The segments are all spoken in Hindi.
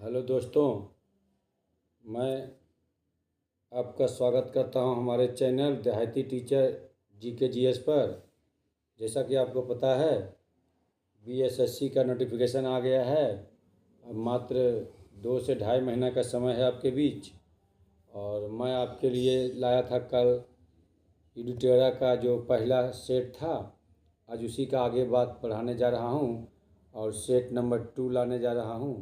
हेलो दोस्तों, मैं आपका स्वागत करता हूं हमारे चैनल देहाती टीचर जीके जीएस पर। जैसा कि आपको पता है, बीएसएससी का नोटिफिकेशन आ गया है। अब मात्र 2 से ढाई महीना का समय है आपके बीच, और मैं आपके लिए लाया था कल एडुटेरा का जो पहला सेट था। आज उसी का आगे बात पढ़ाने जा रहा हूं और सेट नंबर 2 लाने जा रहा हूं।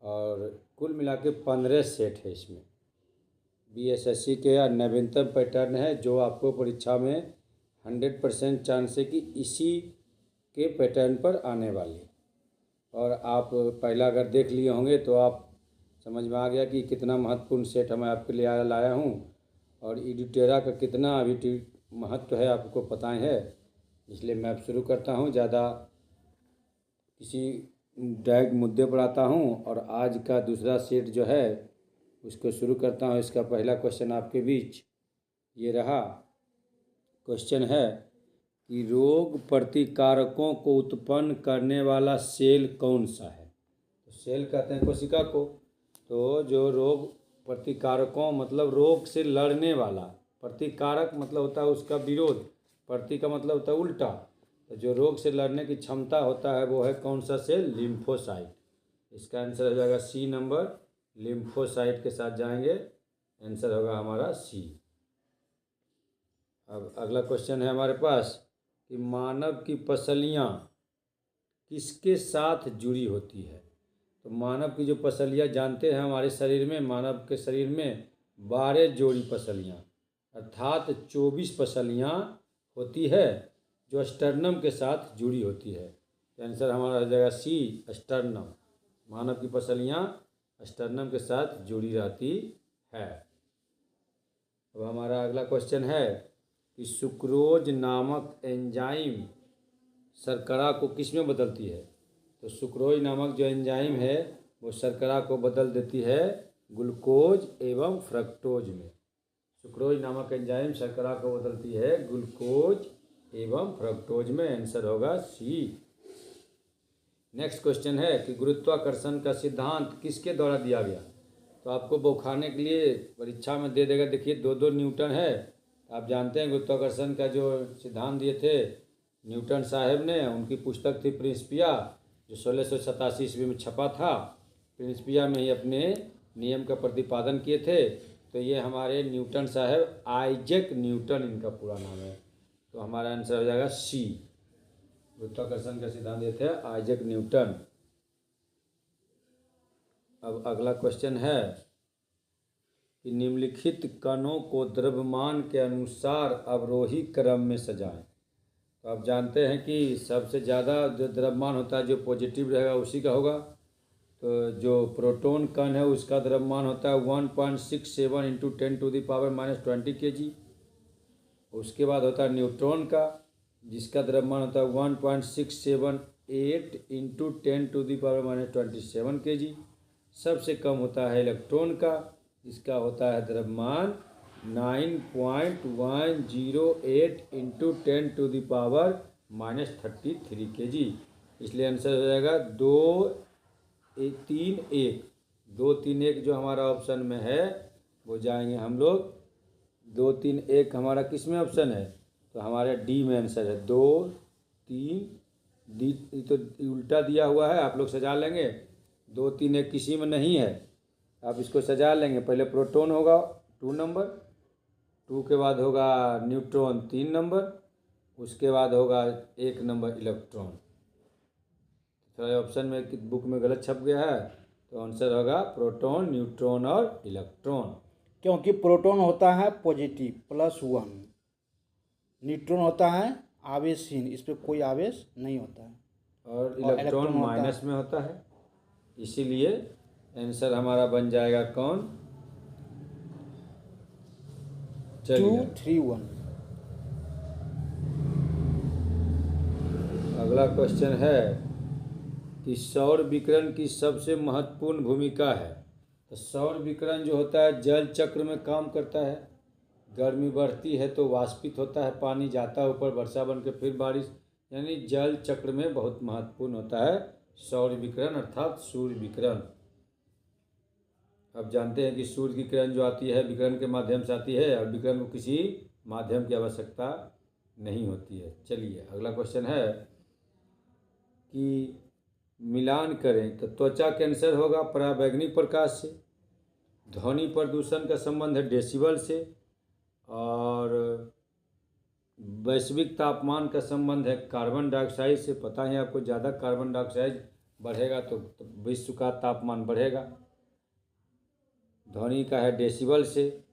और कुल मिला के 15 सेट है इसमें। बीएसएससी के नवीनतम पैटर्न है जो आपको परीक्षा में 100% चांस है कि इसी के पैटर्न पर आने वाली। और आप पहला अगर देख लिए होंगे तो आप समझ में आ गया कि कितना महत्वपूर्ण सेट मैं आपके लिए लाया हूँ, और एडुटेरा का कितना अभी महत्व है आपको पता है। इसलिए मैं अब शुरू करता हूँ, ज़्यादा किसी डायरेक्ट मुद्दे पर आता हूँ। और आज का दूसरा सेट जो है उसको शुरू करता हूँ। इसका पहला क्वेश्चन आपके बीच ये रहा। क्वेश्चन है कि रोग प्रतिकारकों को उत्पन्न करने वाला सेल कौन सा है। तो सेल कहते हैं कोशिका को। तो जो रोग प्रतिकारकों मतलब रोग से लड़ने वाला, प्रतिकारक मतलब होता है उसका विरोध, प्रति का मतलब होता है उल्टा। तो जो रोग से लड़ने की क्षमता होता है वो है कौन सा सेल? लिम्फोसाइट। इसका आंसर हो जाएगा सी नंबर, लिम्फोसाइट के साथ जाएंगे। आंसर होगा हमारा सी। अब अगला क्वेश्चन है हमारे पास कि मानव की पसलियाँ किसके साथ जुड़ी होती है। तो मानव की जो पसलियाँ जानते हैं हमारे शरीर में, मानव के शरीर में 12 जोड़ी पसलियाँ अर्थात 24 पसलियाँ होती है जो स्टर्नम के साथ जुड़ी होती है। तो आंसर हमारा हो जाएगा सी, स्टर्नम। मानव की पसलियाँ स्टर्नम के साथ जुड़ी रहती है। अब हमारा अगला क्वेश्चन है कि सुक्रोज नामक एंजाइम शर्करा को किस में बदलती है। तो सुक्रोज नामक जो एंजाइम है वो शर्करा को बदल देती है ग्लूकोज एवं फ्रक्टोज में। सुक्रोज नामक एंजाइम शर्करा को बदलती है ग्लूकोज एवं फ्रक्टोज में। आंसर होगा सी। नेक्स्ट क्वेश्चन है कि गुरुत्वाकर्षण का सिद्धांत किसके द्वारा दिया गया। तो आपको बौखाने के लिए परीक्षा में दे देगा। देखिए 2-2 न्यूटन है। आप जानते हैं गुरुत्वाकर्षण का जो सिद्धांत दिए थे न्यूटन साहब ने, उनकी पुस्तक थी प्रिंसिपिया जो 1687 ईस्वी में छपा था। प्रिंसिपिया में ही अपने नियम का प्रतिपादन किए थे। तो ये हमारे न्यूटन साहब, आइजैक न्यूटन इनका पूरा नाम है। तो हमारा आंसर हो जाएगा सी। गुरुत्वाकर्षण का सिद्धांत दिए थे आइजैक न्यूटन। अब अगला क्वेश्चन है कि निम्नलिखित कणों को द्रव्यमान के अनुसार अवरोही क्रम में सजाएं। तो आप जानते हैं कि सबसे ज़्यादा जो द्रव्यमान होता है जो पॉजिटिव रहेगा उसी का होगा। तो जो प्रोटॉन कण है उसका द्रव्यमान होता है 1.67 इंटू 10⁻⁻20 kg। उसके बाद होता है न्यूट्रॉन का, जिसका द्रव्यमान होता है 1.678 इंटू 10⁻⁻27 kg। सबसे कम होता है इलेक्ट्रॉन का, इसका होता है द्रव्यमान 9.108 इंटू 10⁻33 kg। इसलिए आंसर हो जाएगा 2-3-1। 2-3-1 जो हमारा ऑप्शन में है वो जाएंगे हम लोग। 2-3-1 हमारा किस में ऑप्शन है? तो हमारे डी में आंसर है 2-3 डी। तो उल्टा दिया हुआ है, आप लोग सजा लेंगे। 2-3-1 किसी में नहीं है, आप इसको सजा लेंगे। पहले प्रोटॉन होगा 2 नंबर, 2 के बाद होगा न्यूट्रॉन 3 नंबर, उसके बाद होगा 1 नंबर इलेक्ट्रॉन। थोड़ा ऑप्शन में बुक में गलत छप गया है, तो आंसर होगा प्रोटॉन, न्यूट्रॉन और इलेक्ट्रॉन। क्योंकि प्रोटॉन होता है पॉजिटिव +1, न्यूट्रॉन होता है आवेशहीन, इस पर कोई आवेश नहीं होता है, और इलेक्ट्रॉन माइनस में होता है। इसीलिए आंसर हमारा बन जाएगा कौन? 2-3-1। अगला क्वेश्चन है कि सौर विकिरण की सबसे महत्वपूर्ण भूमिका है। तो सौर विकिरण जो होता है जल चक्र में काम करता है। गर्मी बढ़ती है तो वाष्पित होता है, पानी जाता है ऊपर, वर्षा बन के फिर बारिश, यानी जल चक्र में बहुत महत्वपूर्ण होता है सौर विकिरण अर्थात सूर्य विकिरण। आप जानते हैं कि सूर्य की किरण जो आती है विकिरण के माध्यम से आती है और विकिरण को किसी माध्यम की आवश्यकता नहीं होती है। चलिए अगला क्वेश्चन है कि मिलान करें तो त्वचा कैंसर होगा पराबैंगनी प्रकाश से, ध्वनि प्रदूषण का संबंध है डेसिबल से, और वैश्विक तापमान का संबंध है कार्बन डाइऑक्साइड से। पता है आपको, ज़्यादा कार्बन डाइऑक्साइड बढ़ेगा तो विश्व का तापमान बढ़ेगा। ध्वनि का है डेसिबल से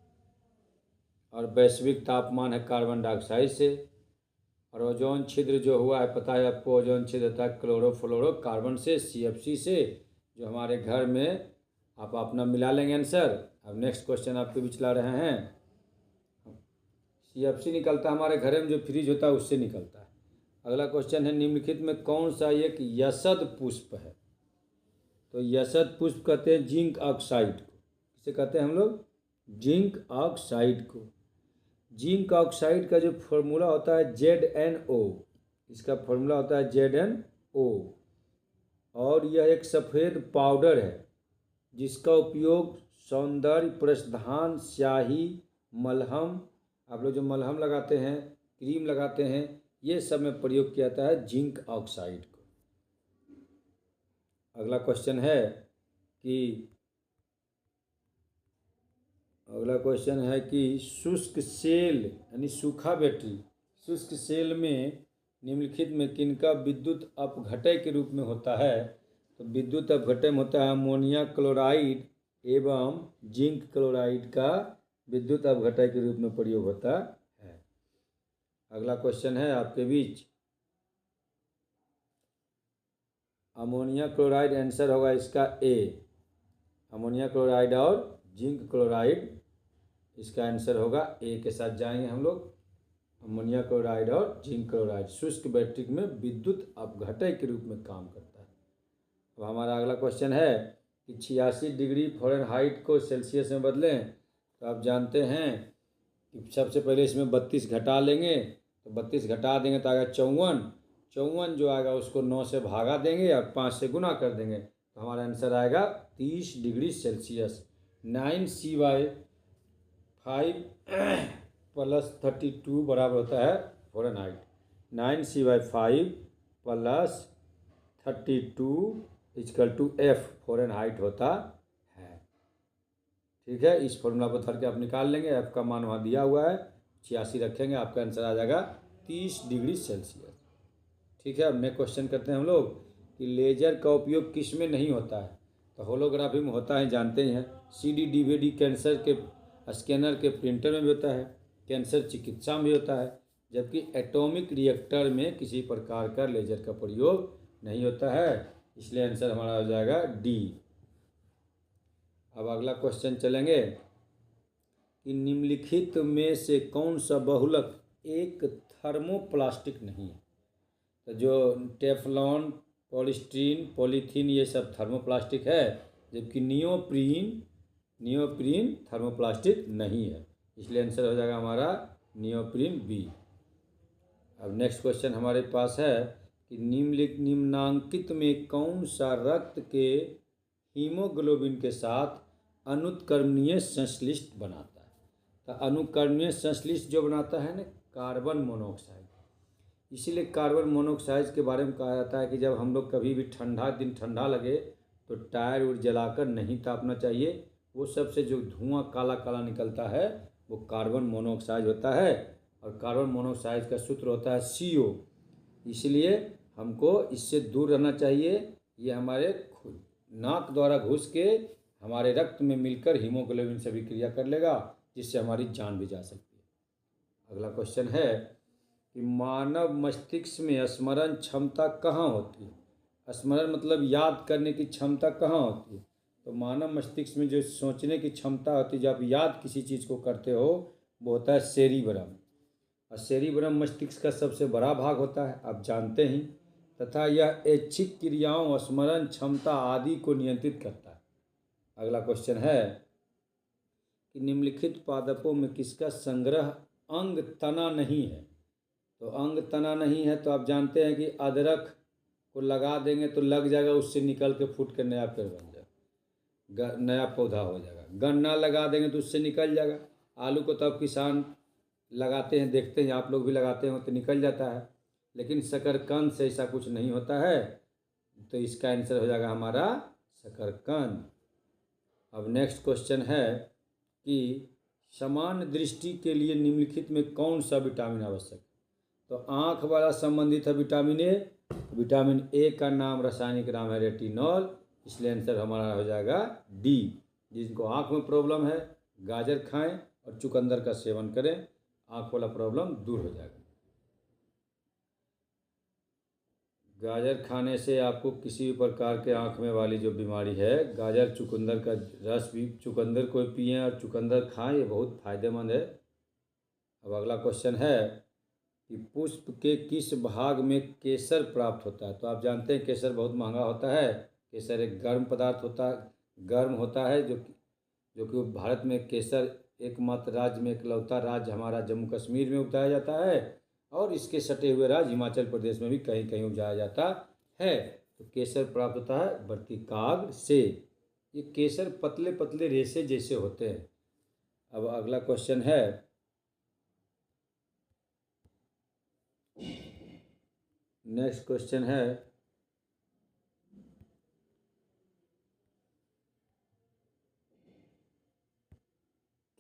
और वैश्विक तापमान है कार्बन डाइऑक्साइड से। और ओजोन छिद्र जो हुआ है, पता है आपको, ओजोन छिद्र होता है क्लोरोफ्लोरो कार्बन से, CFC से, जो हमारे घर में, आप अपना मिला लेंगे आंसर। अब नेक्स्ट क्वेश्चन आपके बीच ला रहे हैं। CFC निकलता है हमारे घर में, जो फ्रिज होता है उससे निकलता है। अगला क्वेश्चन है निम्नलिखित में कौन सा एक यशद पुष्प है? तो यशद पुष्प कहते हैं जिंक ऑक्साइड को। किसे कहते हैं हम लोग? जिंक ऑक्साइड को। जिंक ऑक्साइड का जो फॉर्मूला होता है ZnO, इसका फॉर्मूला होता है ZnO, और यह एक सफ़ेद पाउडर है जिसका उपयोग सौंदर्य प्रसाधन, स्याही, मलहम, आप लोग जो मलहम लगाते हैं, क्रीम लगाते हैं, ये सब में प्रयोग किया जाता है जिंक ऑक्साइड को। अगला क्वेश्चन है कि शुष्क सेल यानी सूखा बैटरी, शुष्क सेल में निम्नलिखित में किनका विद्युत अपघटय के रूप में होता है? तो विद्युत अपघटय में होता है अमोनिया क्लोराइड एवं जिंक क्लोराइड का विद्युत अपघटय के रूप में प्रयोग होता है। अगला क्वेश्चन है आपके बीच, अमोनिया क्लोराइड आंसर होगा इसका A। अमोनिया क्लोराइड और जिंक क्लोराइड, इसका आंसर होगा A के साथ जाएंगे हम लोग। अमोनिया क्लोराइड और जिंक क्लोराइड शुष्क बैटरी में विद्युत अपघटय के रूप में काम करता है। अब हमारा अगला क्वेश्चन है कि 86 डिग्री फ़ारेनहाइट को सेल्सियस में बदलें। तो आप जानते हैं कि सबसे पहले इसमें 32 घटा लेंगे, तो 32 घटा देंगे तो आएगा 54 जो आएगा उसको 9 से भागा देंगे और 5 से गुना कर देंगे, तो हमारा आंसर आएगा 30 डिग्री सेल्सियस। 9C/5 + 32 बराबर होता है फ़ारेनहाइट। 9C/5 + 32 = F फ़ारेनहाइट होता है। ठीक है, इस फॉर्मूला को धर के आप निकाल लेंगे। F का मान वहाँ दिया हुआ है, 86 रखेंगे, आपका आंसर आ जाएगा 30 डिग्री सेल्सियस। ठीक है, अब नेक्स्ट क्वेश्चन करते हैं हम लोग कि लेजर का उपयोग किस में नहीं होता है? तो होलोग्राफी में होता है, जानते हैं। CD DVD कैंसर के स्कैनर के प्रिंटर में भी होता है, कैंसर चिकित्सा में भी होता है, जबकि एटॉमिक रिएक्टर में किसी प्रकार का लेजर का प्रयोग नहीं होता है, इसलिए आंसर हमारा हो जाएगा D। अब अगला क्वेश्चन चलेंगे कि निम्नलिखित में से कौन सा बहुलक एक थर्मोप्लास्टिक नहीं है? तो जो टेफ्लॉन, पॉलीस्टीरीन, पॉलीथीन, ये सब थर्मोप्लास्टिक है, जबकि नियोप्रीन थर्मोप्लास्टिक नहीं है, इसलिए आंसर हो जाएगा हमारा नियोप्रीन B। अब नेक्स्ट क्वेश्चन हमारे पास है कि निम्नांकित में कौन सा रक्त के हीमोग्लोबिन के साथ अनुत्क्रमणीय संश्लिष्ट बनाता है? तो अनुत्क्रमणीय संश्लिष्ट जो बनाता है ना, कार्बन मोनोऑक्साइड। इसीलिए कार्बन मोनोऑक्साइड के बारे में कहा जाता है कि जब हम लोग कभी भी ठंडा लगे तो टायर उड़ जलाकर नहीं तापना चाहिए। वो सबसे जो धुआं काला काला निकलता है वो कार्बन मोनोऑक्साइड होता है, और कार्बन मोनोऑक्साइड का सूत्र होता है CO। इसलिए हमको इससे दूर रहना चाहिए। ये हमारे नाक द्वारा घुस के हमारे रक्त में मिलकर हीमोग्लोबिन से भी क्रिया कर लेगा, जिससे हमारी जान भी जा सकती है। अगला क्वेश्चन है कि मानव मस्तिष्क में स्मरण क्षमता कहाँ होती है? स्मरण मतलब याद करने की क्षमता कहाँ होती है? तो मानव मस्तिष्क में जो सोचने की क्षमता होती है, जब आप याद किसी चीज़ को करते हो, वो होता है सेरिब्रम। और सेरिब्रम मस्तिष्क का सबसे बड़ा भाग होता है, आप जानते ही, तथा यह ऐच्छिक क्रियाओं, स्मरण क्षमता आदि को नियंत्रित करता है। अगला क्वेश्चन है कि निम्नलिखित पादपों में किसका संग्रह अंग तना नहीं है? तो अंग तना नहीं है तो आप जानते हैं कि अदरक को लगा देंगे तो लग जाएगा, उससे निकल के फूट कर नया पेड़ बन जाएगा। नया पौधा हो जाएगा। गन्ना लगा देंगे तो उससे निकल जाएगा। आलू को तो अब किसान लगाते हैं, देखते हैं, आप लोग भी लगाते हो तो निकल जाता है। लेकिन शकरकंद से ऐसा कुछ नहीं होता है, तो इसका आंसर हो जाएगा हमारा शकरकंद। अब नेक्स्ट क्वेश्चन है कि समान दृष्टि के लिए निम्नलिखित में कौन सा विटामिन आवश्यक है? तो आँख वाला संबंधित है विटामिन ए। विटामिन ए का नाम, रासायनिक नाम है रेटिनॉल, इसलिए आंसर हमारा हो जाएगा डी। जिनको आँख में प्रॉब्लम है गाजर खाएं और चुकंदर का सेवन करें, आँख वाला प्रॉब्लम दूर हो जाएगा। गाजर खाने से आपको किसी भी प्रकार के आँख में वाली जो बीमारी है, गाजर चुकंदर का रस भी, चुकंदर को पिएं और चुकंदर खाएं, ये बहुत फायदेमंद है। अब अगला क्वेश्चन है कि पुष्प के किस भाग में केसर प्राप्त होता है? तो आप जानते हैं केसर बहुत महंगा होता है। केसर एक गर्म पदार्थ होता है, गर्म होता है, जो कि भारत में केसर एकमात्र राज्य में, इकलौता राज्य हमारा जम्मू कश्मीर में उगाया जाता है, और इसके सटे हुए राज्य हिमाचल प्रदेश में भी कहीं कहीं उगाया जाता है। तो केसर प्राप्त होता है वर्तिकाग्र से। ये केसर पतले पतले रेशे जैसे होते हैं। अब अगला क्वेश्चन है नेक्स्ट क्वेश्चन है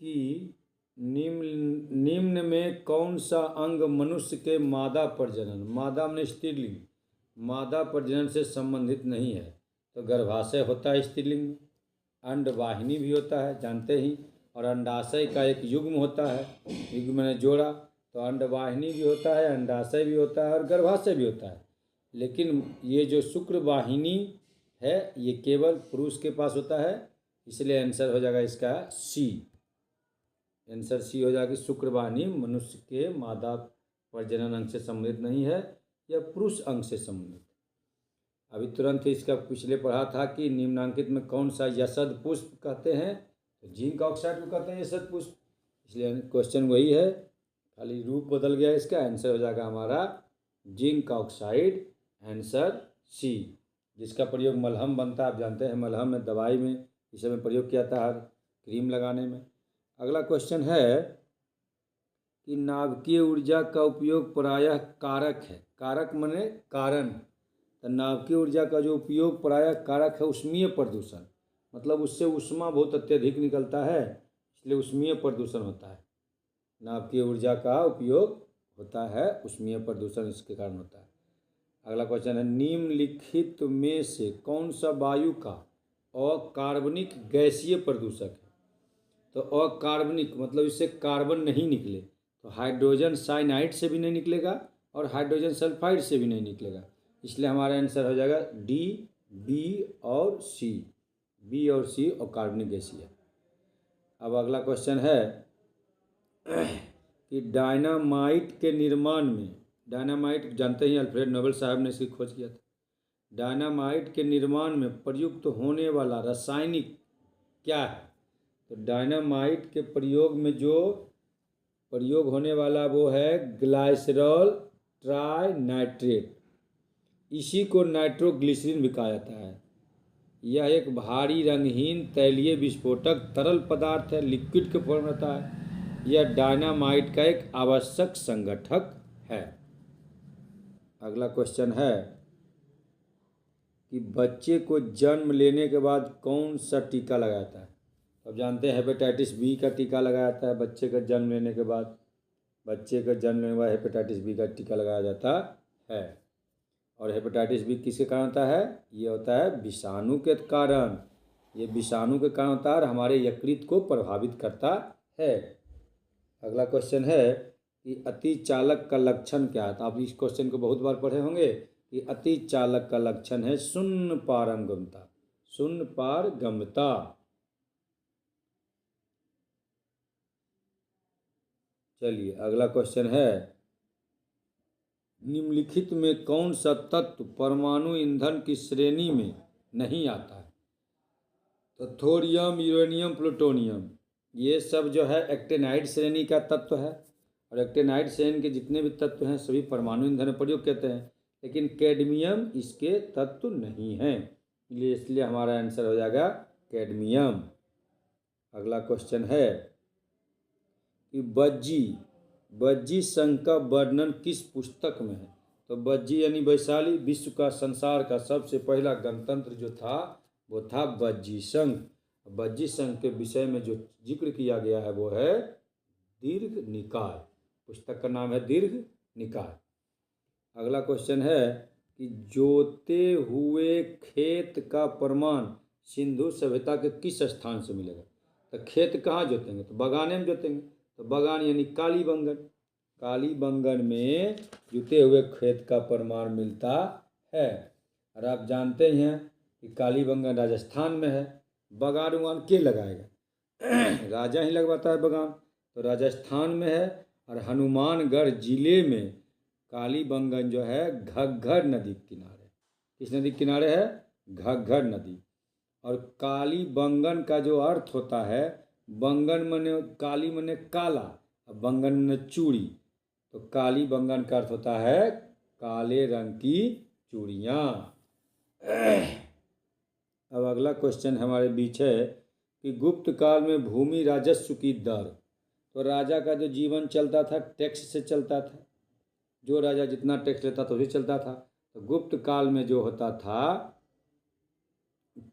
कि निम्न में कौन सा अंग मनुष्य के मादा प्रजनन, मादा में स्त्रीलिंग, मादा प्रजनन से संबंधित नहीं है? तो गर्भाशय होता है स्त्रीलिंग में, अंडवाहिनी भी होता है जानते ही, और अंडाशय का एक युग्म होता है, युग्म ने जोड़ा, तो अंडवाहिनी भी होता है, अंडाशय भी होता है और गर्भाशय भी होता है। लेकिन ये जो शुक्रवाहिनी है ये केवल पुरुष के पास होता है, इसलिए आंसर हो जाएगा इसका सी। आंसर सी हो जाएगी, शुक्रवाहिनी मनुष्य के मादा प्रजनन अंग से संबंधित नहीं है, यह पुरुष अंग से संबंधित। अभी तुरंत ही इसका पिछले पढ़ा था कि निम्नांकित में कौन सा यशद पुष्प कहते हैं? तो जिंक ऑक्साइड को कहते हैं यशद पुष्प, इसलिए क्वेश्चन वही है, खाली रूप बदल गया। इसका आंसर हो जाएगा हमारा जिंक ऑक्साइड, आंसर सी, जिसका प्रयोग मलहम बनता है। आप जानते हैं मलहम में, दवाई में इस समय प्रयोग किया जाता है, क्रीम लगाने में। अगला क्वेश्चन है कि नाभिकीय ऊर्जा का उपयोग प्रायः कारक है, कारक माने कारण, तो नाभिकीय ऊर्जा का जो उपयोग प्रायः कारक है उष्मीय प्रदूषण, मतलब उससे उष्मा बहुत अत्यधिक निकलता है, इसलिए उष्मीय प्रदूषण होता है। नाभिकीय ऊर्जा का उपयोग होता है उष्मीय प्रदूषण, इसके कारण होता है। अगला क्वेश्चन है निम्नलिखित में से कौन सा वायु का अकार्बनिक गैसीय प्रदूषक है? तो अकार्बनिक मतलब इससे कार्बन नहीं निकले, तो हाइड्रोजन साइनाइड से भी नहीं निकलेगा और हाइड्रोजन सल्फाइड से भी नहीं निकलेगा, इसलिए हमारा आंसर हो जाएगा डी, बी और सी। बी और सी अकार्बनिक गैसीय। अब अगला क्वेश्चन है कि डायनामाइट के निर्माण में, डायनामाइट जानते ही अल्फ्रेड नोबेल साहब ने इसकी खोज किया था, डायनामाइट के निर्माण में प्रयुक्त होने वाला रासायनिक क्या है? तो डायनामाइट के प्रयोग में जो प्रयोग होने वाला वो है ग्लाइसरॉल ट्राइनाइट्रेट, इसी को नाइट्रोग्लिसरीन भी कहा जाता है। यह एक भारी रंगहीन तैलीय विस्फोटक तरल पदार्थ है, लिक्विड के फॉर्म रहता है। यह डायनामाइट का एक आवश्यक संगठक है। अगला क्वेश्चन है कि बच्चे को जन्म लेने के बाद कौन सा टीका लगाया जाता है? अब जानते हैं हेपेटाइटिस बी का टीका लगाया जाता है बच्चे का जन्म लेने के बाद, बच्चे का जन्म लेने के बाद हेपेटाइटिस बी का टीका लगाया जाता है। और हेपेटाइटिस बी किसके कारण होता है? ये होता है विषाणु के कारण, ये विषाणु के कारण होता है और हमारे यकृत को प्रभावित करता है। अगला क्वेश्चन है कि अतिचालक का लक्षण क्या है? तो आप इस क्वेश्चन को बहुत बार पढ़े होंगे कि अतिचालक का लक्षण है शून्य पारगम्यता, शून्य पारगम्यता। चलिए अगला क्वेश्चन है निम्नलिखित में कौन सा तत्व परमाणु ईंधन की श्रेणी में नहीं आता है? तो थोरियम, यूरेनियम, प्लूटोनियम, ये सब जो है एक्टेनाइड श्रेणी का तत्व है, और एक्टेनाइड श्रेणी के जितने भी तत्व हैं सभी परमाणु ईंधन में प्रयोग करते हैं, लेकिन कैडमियम इसके तत्व नहीं हैं, इसलिए हमारा आंसर हो जाएगा कैडमियम। अगला क्वेश्चन है कि बज्जी संघ का वर्णन किस पुस्तक में है? तो बज्जी यानी वैशाली विश्व का संसार का सबसे पहला गणतंत्र जो था वो था बज्जी संघ। बज्जी संघ के विषय में जो जिक्र किया गया है वो है दीर्घ निकाय। पुस्तक का नाम है दीर्घ निकाय। अगला क्वेश्चन है कि जोते हुए खेत का प्रमाण सिंधु सभ्यता के किस स्थान से मिलेगा? तो खेत कहाँ जोतेंगे? तो बगाने में जोतेंगे। तो बगान यानी कालीबंगन। कालीबंगन में जुते हुए खेत का प्रमाण मिलता है। और आप जानते ही हैं कि कालीबंगन राजस्थान में है। बगान उगान के लगाएगा? राजा ही लगवाता है बगान। तो राजस्थान में है। और हनुमानगढ़ जिले में कालीबंगन जो है घग्घर नदी के किनारे। किस नदी के किनारे है? घग्घर नदी। और कालीबंगन का जो अर्थ होता है, बंगन मने काली मने काला और बंगन मने चूड़ी। तो कालीबंगन का अर्थ होता है काले रंग की चूड़ियाँ। अब अगला क्वेश्चन हमारे बीच है कि गुप्त काल में भूमि राजस्व की दर। तो राजा का जो जीवन चलता था टैक्स से चलता था। जो राजा जितना टैक्स लेता था उसी चलता था। तो गुप्त काल में जो होता था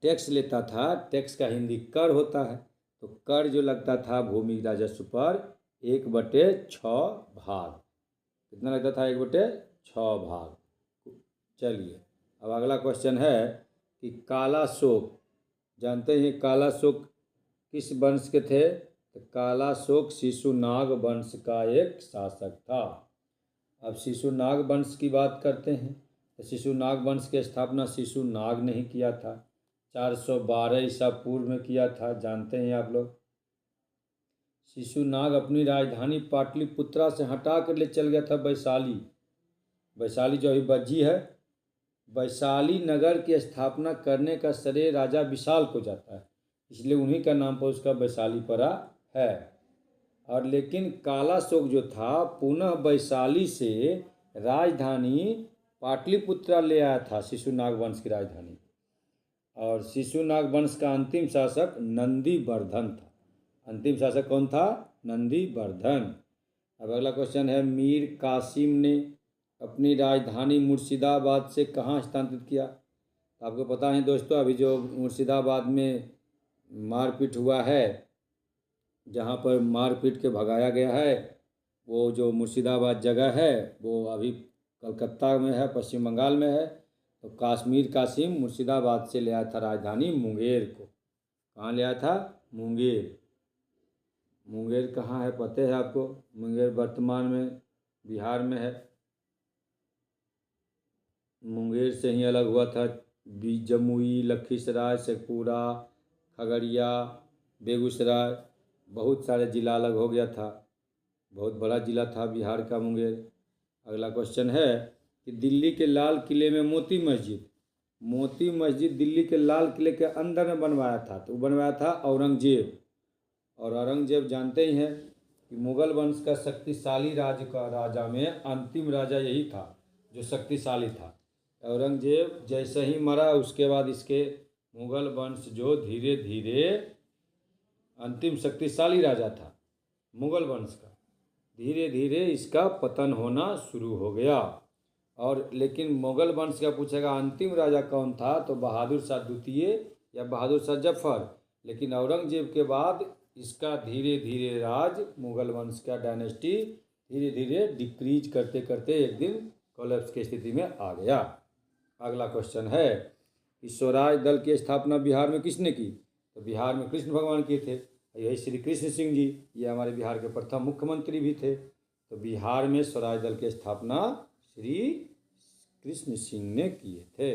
टैक्स लेता था, टैक्स का हिंदी कर होता है। तो कर जो लगता था भूमि राजस्व पर 1/6 भाग। कितना लगता था? 1/6 भाग। चलिए अब अगला क्वेश्चन है कि कालाशोक, जानते हैं कालाशोक किस वंश के थे? तो कालाशोक शिशुनाग वंश का एक शासक था। अब शिशुनाग वंश की बात करते हैं। तो शिशुनाग वंश की स्थापना शिशुनाग ने ही किया था। 412 ईसा पूर्व में किया था। जानते हैं आप लोग। शिशुनाग अपनी राजधानी पाटलिपुत्रा से हटा कर ले चल गया था वैशाली। वैशाली जो अभी बज्जी है, वैशाली नगर की स्थापना करने का श्रेय राजा विशाल को जाता है। इसलिए उन्हीं का नाम पर उसका वैशाली पड़ा है। और लेकिन कालाशोक जो था पुनः वैशाली से राजधानी पाटलिपुत्रा ले आया था, शिशुनाग वंश की राजधानी। और शिशुनाग वंश का अंतिम शासक नंदीवर्धन था। अंतिम शासक कौन था? नंदीवर्धन। अब अगला क्वेश्चन है मीर कासिम ने अपनी राजधानी मुर्शिदाबाद से कहाँ स्थानांतरित किया? तो आपको पता है दोस्तों, अभी जो मुर्शिदाबाद में मारपीट हुआ है, जहाँ पर मारपीट के भगाया गया है, वो जो मुर्शिदाबाद जगह है वो अभी कलकत्ता में है, पश्चिम बंगाल में है। तो काश्मीर कासिम मुर्शिदाबाद से ले आया था राजधानी मुंगेर को। कहाँ ले आया था? मुंगेर। मुंगेर कहाँ है पता है आपको? मुंगेर वर्तमान में बिहार में है। मुंगेर से ही अलग हुआ था जमुई, लखीसराय, शेखपुरा, खगड़िया, बेगूसराय, बहुत सारे जिला अलग हो गया था। बहुत बड़ा जिला था बिहार का मुंगेर। अगला क्वेश्चन है कि दिल्ली के लाल किले में मोती मस्जिद दिल्ली के लाल किले के अंदर में बनवाया था। तो वो बनवाया था औरंगजेब। और औरंगजेब जानते ही हैं कि मुगल वंश का शक्तिशाली राज्य का राजा में अंतिम राजा यही था जो शक्तिशाली था। औरंगजेब जैसे ही मरा उसके बाद इसके मुगल वंश जो धीरे धीरे अंतिम शक्तिशाली राजा था मुगल वंश का, धीरे धीरे इसका पतन होना शुरू हो गया। और लेकिन मुगल वंश का पूछेगा अंतिम राजा कौन था? तो बहादुर शाह द्वितीय या बहादुर शाह जफर। लेकिन औरंगजेब के बाद इसका धीरे धीरे राज मुगल वंश का डायनेस्टी धीरे धीरे डिक्रीज करते करते एक दिन कोलैप्स की स्थिति में आ गया। अगला क्वेश्चन है कि स्वराज दल की स्थापना बिहार में किसने की? तो बिहार में कृष्ण भगवान किए थे। यही श्री कृष्ण सिंह जी, ये हमारे बिहार के प्रथम मुख्यमंत्री भी थे। तो बिहार में स्वराज दल की स्थापना श्री कृष्ण सिंह ने किए थे।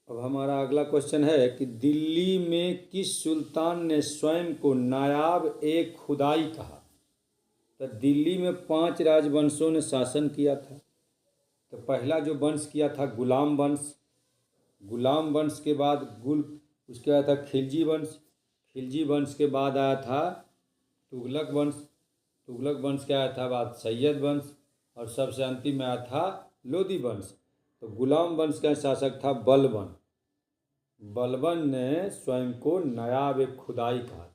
अब हमारा अगला क्वेश्चन है कि दिल्ली में किस सुल्तान ने स्वयं को नायाब ए खुदाई कहा? तो दिल्ली में 5 राजवंशों ने शासन किया था। तो पहला जो वंश किया था गुलाम वंश। गुलाम वंश के बाद उसके बाद था खिलजी वंश। खिलजी वंश के बाद आया था तुगलक वंश। तुगलक वंश के आया था बाद सैयद वंश। और सबसे अंतिम में आया था लोदी वंश। तो गुलाम वंश का शासक था बलबन। बलबन ने स्वयं को नायाब खुदाई कहा था।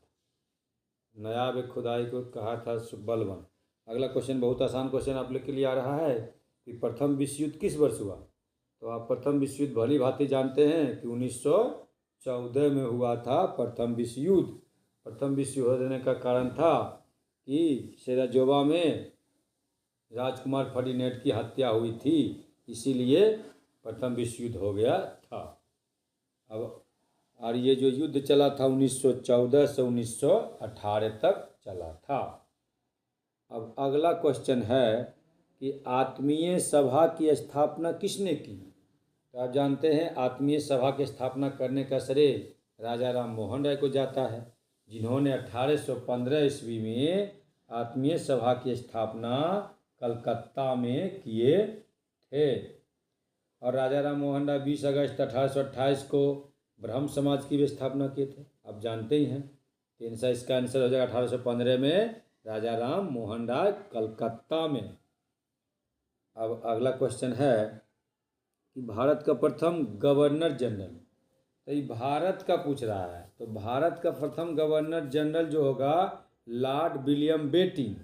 नायाब खुदाई को कहा था बलबन। अगला क्वेश्चन बहुत आसान क्वेश्चन आप लोग के लिए आ रहा है कि प्रथम विश्व युद्ध किस वर्ष हुआ। तो आप प्रथम विश्व युद्ध भली भांति जानते हैं कि 1914 में हुआ था प्रथम विश्व युद्ध। प्रथम विश्व युद्ध होने का कारण था कि सेराजोवा में राजकुमार फर्डिनेंड की हत्या हुई थी, इसीलिए प्रथम विश्व युद्ध हो गया था। अब और ये जो युद्ध चला था 1914 से 1918 तक चला था। अब अगला क्वेश्चन है कि आत्मीय सभा की स्थापना किसने की। तो आप जानते हैं आत्मीय सभा की स्थापना करने का श्रेय राजा राम मोहन राय को जाता है, जिन्होंने 1815 ईस्वी में आत्मीय सभा की स्थापना कलकत्ता में किए थे। और राजा राम मोहन राय 20 अगस्त 1828 को ब्रह्म समाज की भी स्थापना किए थे, आप जानते ही हैं। तो इसका आंसर हो जाएगा 1815 में राजा राम मोहन राय कलकत्ता में। अब अगला क्वेश्चन है कि भारत का प्रथम गवर्नर जनरल। तो ये भारत का पूछ रहा है, तो भारत का प्रथम गवर्नर जनरल जो होगा lord William Bentinck.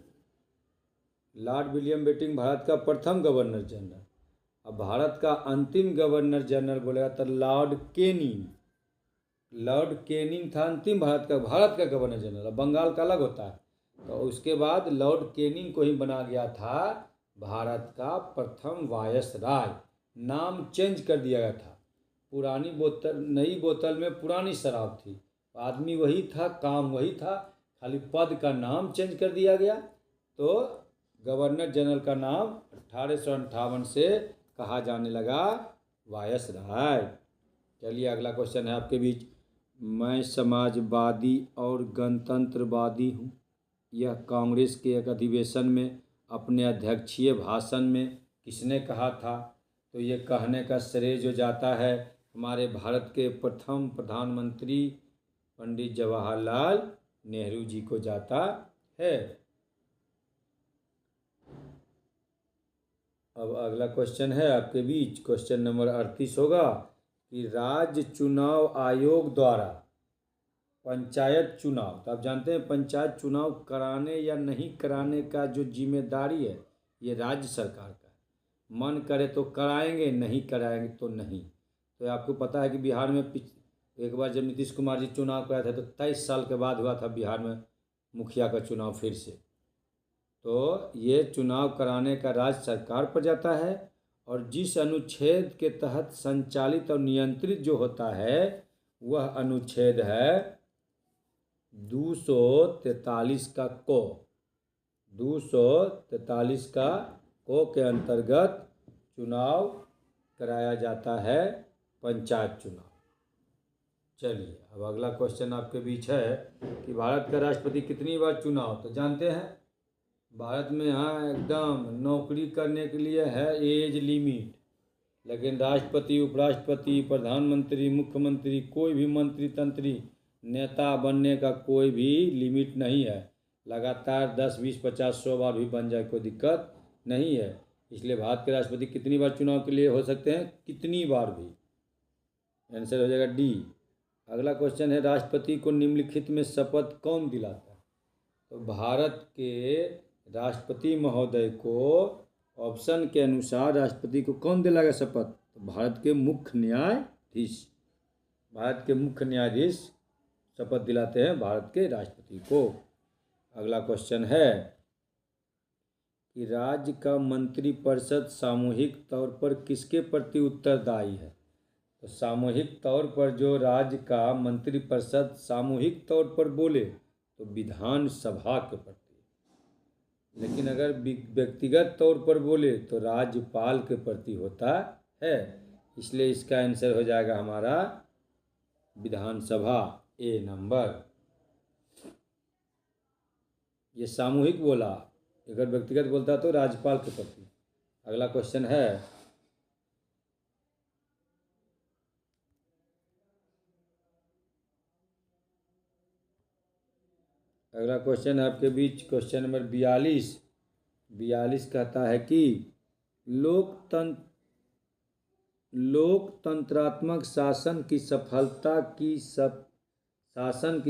Lord William Bentinck Bharat का प्रथम गवर्नर जनरल। अब भारत का अंतिम गवर्नर जनरल बोलेगा तो लॉर्ड कैनिंग। लॉर्ड कैनिंग था अंतिम भारत का गवर्नर जनरल। अब बंगाल का अलग होता है, तो उसके बाद लॉर्ड कैनिंग को ही बना गया था भारत का प्रथम वायसराय। नाम चेंज कर दिया गया था, पुरानी बोतल नई बोतल में पुरानी शराब थी, आदमी वही था, काम वही था, खाली पद का नाम चेंज कर दिया गया। तो गवर्नर जनरल का नाम 1858 से कहा जाने लगा वायसराय। चलिए अगला क्वेश्चन है आपके बीच। मैं समाजवादी और गणतंत्रवादी हूँ, यह कांग्रेस के एक अधिवेशन में अपने अध्यक्षीय भाषण में किसने कहा था। तो ये कहने का श्रेय जो जाता है हमारे भारत के प्रथम प्रधानमंत्री पंडित जवाहरलाल नेहरू जी को जाता है। अब अगला क्वेश्चन है आपके बीच, क्वेश्चन नंबर 38 होगा कि राज्य चुनाव आयोग द्वारा पंचायत चुनाव। तो आप जानते हैं पंचायत चुनाव कराने या नहीं कराने का जो जिम्मेदारी है ये राज्य सरकार का है। मन करे तो कराएंगे, नहीं कराएंगे तो नहीं। तो आपको पता है कि बिहार में एक बार जब नीतीश कुमार जी चुनाव कराए थे तो 23 साल के बाद हुआ था बिहार में मुखिया का चुनाव फिर से। तो ये चुनाव कराने का राज्य सरकार पर जाता है, और जिस अनुच्छेद के तहत संचालित और नियंत्रित जो होता है वह अनुच्छेद है 243 का को। 243 का को के अंतर्गत चुनाव कराया जाता है पंचायत चुनाव। चलिए अब अगला क्वेश्चन आपके बीच है कि भारत का राष्ट्रपति कितनी बार चुनाव। तो जानते हैं भारत में यहाँ एकदम नौकरी करने के लिए है एज लिमिट, लेकिन राष्ट्रपति, उपराष्ट्रपति, प्रधानमंत्री, मुख्यमंत्री, कोई भी मंत्री तंत्री नेता बनने का कोई भी लिमिट नहीं है। लगातार 10, 20, 50, 100 बार भी बन जाए कोई दिक्कत नहीं है। इसलिए भारत के राष्ट्रपति कितनी बार चुनाव के लिए हो सकते हैं, कितनी बार भी। आंसर हो जाएगा डी। अगला क्वेश्चन है राष्ट्रपति को निम्नलिखित में शपथ कौन दिलाता है। तो भारत के राष्ट्रपति महोदय को ऑप्शन के अनुसार राष्ट्रपति को कौन दिलाएगा शपथ। तो भारत के मुख्य न्यायाधीश। भारत के मुख्य न्यायाधीश शपथ दिलाते हैं भारत के राष्ट्रपति को। अगला क्वेश्चन है कि राज्य का मंत्रिपरिषद सामूहिक तौर पर किसके प्रति उत्तरदायी है। तो सामूहिक तौर पर जो राज्य का मंत्रिपरिषद सामूहिक तौर पर बोले तो विधानसभा के प्रति, लेकिन अगर व्यक्तिगत तौर पर बोले तो राज्यपाल के प्रति होता है। इसलिए इसका आंसर हो जाएगा हमारा विधानसभा, ए नंबर। ये सामूहिक बोला, अगर व्यक्तिगत बोलता तो राज्यपाल के प्रति। अगला क्वेश्चन है आपके बीच क्वेश्चन नंबर 42। 42 कहता है कि लोकतंत्र लोकतंत्रात्मक शासन की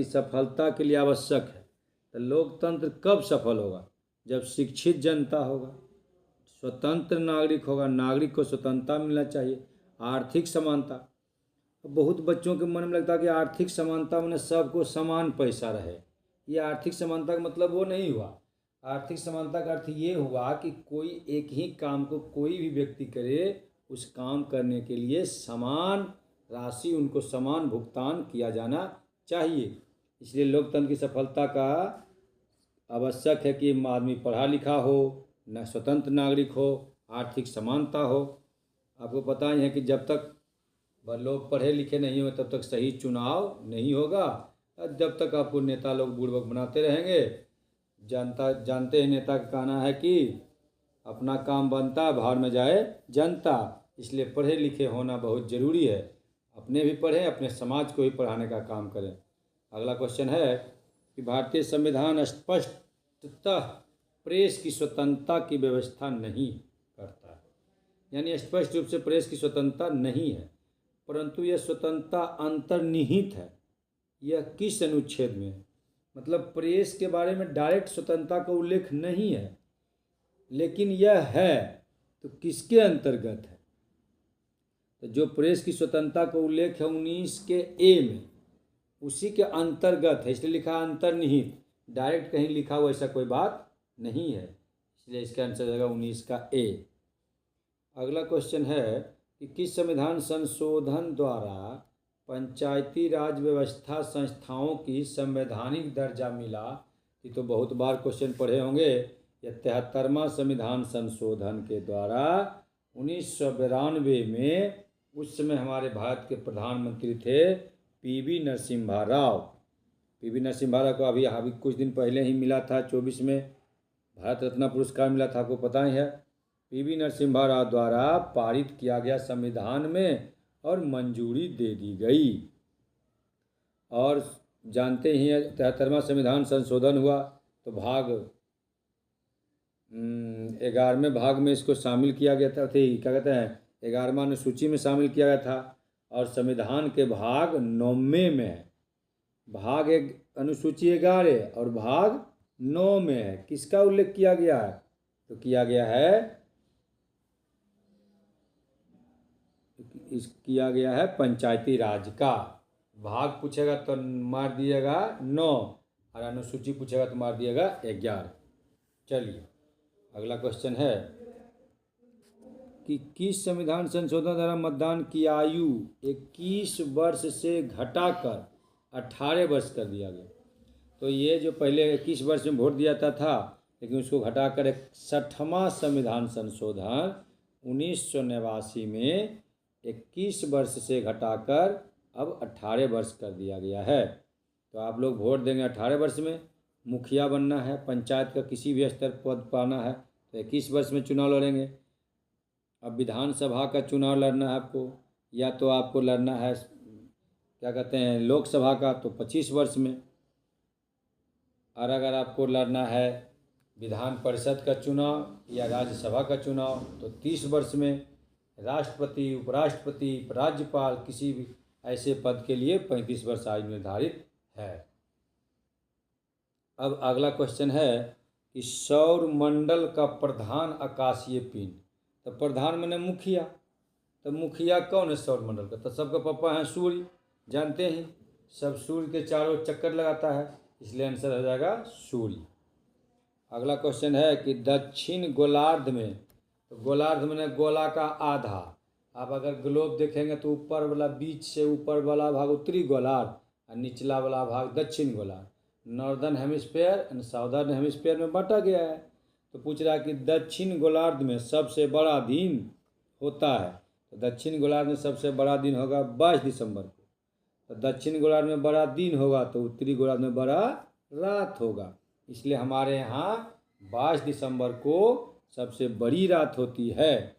सफलता के लिए आवश्यक है। तो लोकतंत्र कब सफल होगा? जब शिक्षित जनता होगा, स्वतंत्र नागरिक होगा, नागरिक को स्वतंत्रता मिलना चाहिए, आर्थिक समानता। बहुत बच्चों के मन में लगता है कि आर्थिक समानता में सबको समान पैसा रहे। ये आर्थिक समानता का मतलब वो नहीं हुआ। आर्थिक समानता का अर्थ ये हुआ कि कोई एक ही काम को कोई भी व्यक्ति करे, उस काम करने के लिए समान राशि, उनको समान भुगतान किया जाना चाहिए। इसलिए लोकतंत्र की सफलता का आवश्यक है कि आदमी पढ़ा लिखा हो, न स्वतंत्र नागरिक हो, आर्थिक समानता हो। आपको पता ही है कि जब तक लोग पढ़े लिखे नहीं हो तब तक सही चुनाव नहीं होगा। जब तक आपको नेता लोग बुड़बक बनाते रहेंगे। जानते हैं नेता का कहना है कि अपना काम बनता भाड़ में जाए जनता। इसलिए पढ़े लिखे होना बहुत ज़रूरी है। अपने भी पढ़ें, अपने समाज को भी पढ़ाने का काम करें। अगला क्वेश्चन है कि भारतीय संविधान स्पष्टतः प्रेस की स्वतंत्रता की व्यवस्था नहीं करता है। यानी स्पष्ट रूप से प्रेस की स्वतंत्रता नहीं है, परंतु यह स्वतंत्रता अंतर्निहित है। यह किस अनुच्छेद में है? मतलब प्रेस के बारे में डायरेक्ट स्वतंत्रता का उल्लेख नहीं है, लेकिन यह है तो किसके अंतर्गत है? तो जो प्रेस की स्वतंत्रता का उल्लेख है 19 के ए में, उसी के अंतर्गत है, इसलिए लिखा अंतर्निहित। डायरेक्ट कहीं लिखा हुआ ऐसा कोई बात नहीं है, इसलिए इसका आंसर हो जाएगा 19 का ए। अगला क्वेश्चन है कि किस संविधान संशोधन द्वारा पंचायती राज व्यवस्था संस्थाओं की संवैधानिक दर्जा मिला? ये तो बहुत बार क्वेश्चन पढ़े होंगे। यह 73वां संविधान संशोधन के द्वारा 1992 में, उस समय हमारे भारत के प्रधानमंत्री थे पीवी नरसिम्हा राव। पीवी नरसिम्हा राव को अभी कुछ दिन पहले ही मिला था, 24 में भारत रत्न पुरस्कार मिला था, आपको पता ही है। पीवी नरसिम्हा राव द्वारा पारित किया गया संविधान में और मंजूरी दे दी गई। और जानते ही हैं 73वां संविधान संशोधन हुआ तो भाग 11वें भाग में इसको शामिल किया गया था। क्या कहते हैं, 11वां अनुसूची में शामिल किया गया था। और संविधान के भाग 9वें में है। भाग एक अनुसूची 11 और भाग 9 में है। किसका उल्लेख किया गया है? तो किया गया है पंचायती राज का। भाग पूछेगा तो मार दिएगा 9 और अनुसूची पूछेगा तो मार दिएगा 11। चलिए अगला क्वेश्चन है कि किस संविधान संशोधन द्वारा मतदान की आयु 21 वर्ष से घटाकर 18 वर्ष कर दिया गया? तो ये जो पहले 21 वर्ष में वोट दिया जाता था, लेकिन उसको घटाकर 61वां संविधान संशोधन 1989 में 21 वर्ष से घटाकर अब 18 वर्ष कर दिया गया है। तो आप लोग वोट देंगे 18 वर्ष में। मुखिया बनना है, पंचायत का किसी भी स्तर पद पाना है तो 21 वर्ष में चुनाव लड़ेंगे। अब विधानसभा का चुनाव लड़ना है आपको, या तो आपको लड़ना है क्या कहते हैं लोकसभा का, तो 25 वर्ष में। और अगर आपको लड़ना है विधान परिषद का चुनाव या राज्यसभा का चुनाव तो 30 वर्ष में। राष्ट्रपति, उपराष्ट्रपति, राज्यपाल किसी भी ऐसे पद के लिए 35 वर्ष आयु निर्धारित है। अब अगला क्वेश्चन है कि सौर मंडल का प्रधान आकाशीय पिंड। तो प्रधान माने मुखिया। तो मुखिया कौन है सौर मंडल का? तो सबका पापा है सूर्य, जानते हैं। सब सूर्य के चारों चक्कर लगाता है, इसलिए आंसर हो जाएगा सूर्य। अगला क्वेश्चन है कि दक्षिण गोलार्ध में, तो गोलार्ध में गोला का आधा। आप अगर ग्लोब देखेंगे तो ऊपर वाला, बीच से ऊपर वाला भाग उत्तरी गोलार्ध और निचला वाला भाग दक्षिण गोलार्ध, northern hemisphere and southern hemisphere में बांटा गया है। तो पूछ रहा है कि दक्षिण गोलार्ध में सबसे बड़ा दिन होता है। तो दक्षिण गोलार्ध में सबसे बड़ा दिन होगा 22 दिसंबर को। तो दक्षिण गोलार्ध में बड़ा दिन होगा तो उत्तरी गोलार्ध में बड़ा रात होगा, इसलिए हमारे यहाँ 22 दिसंबर को सबसे बड़ी रात होती है।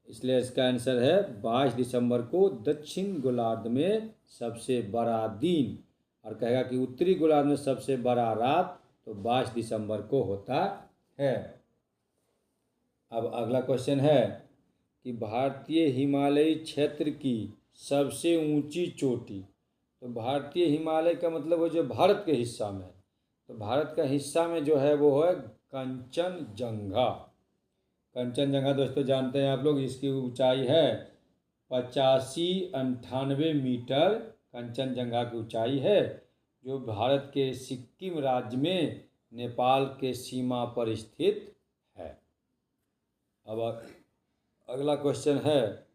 इसलिए इसका आंसर है 22 दिसंबर को दक्षिण गोलार्ध में सबसे बड़ा दिन। और कहेगा कि उत्तरी गोलार्ध में सबसे बड़ा रात तो 22 दिसंबर को होता है। अब अगला क्वेश्चन है कि भारतीय हिमालयी क्षेत्र की सबसे ऊंची चोटी। तो भारतीय हिमालय का मतलब वो जो भारत के हिस्सा में है, तो भारत का हिस्सा में जो है वो है कंचनजंगा। कंचनजंगा दोस्तों जानते हैं आप लोग, इसकी ऊंचाई है 85-98 मीटर। कंचनजंगा की ऊंचाई है, जो भारत के सिक्किम राज्य में नेपाल के सीमा पर स्थित है। अब अगला क्वेश्चन है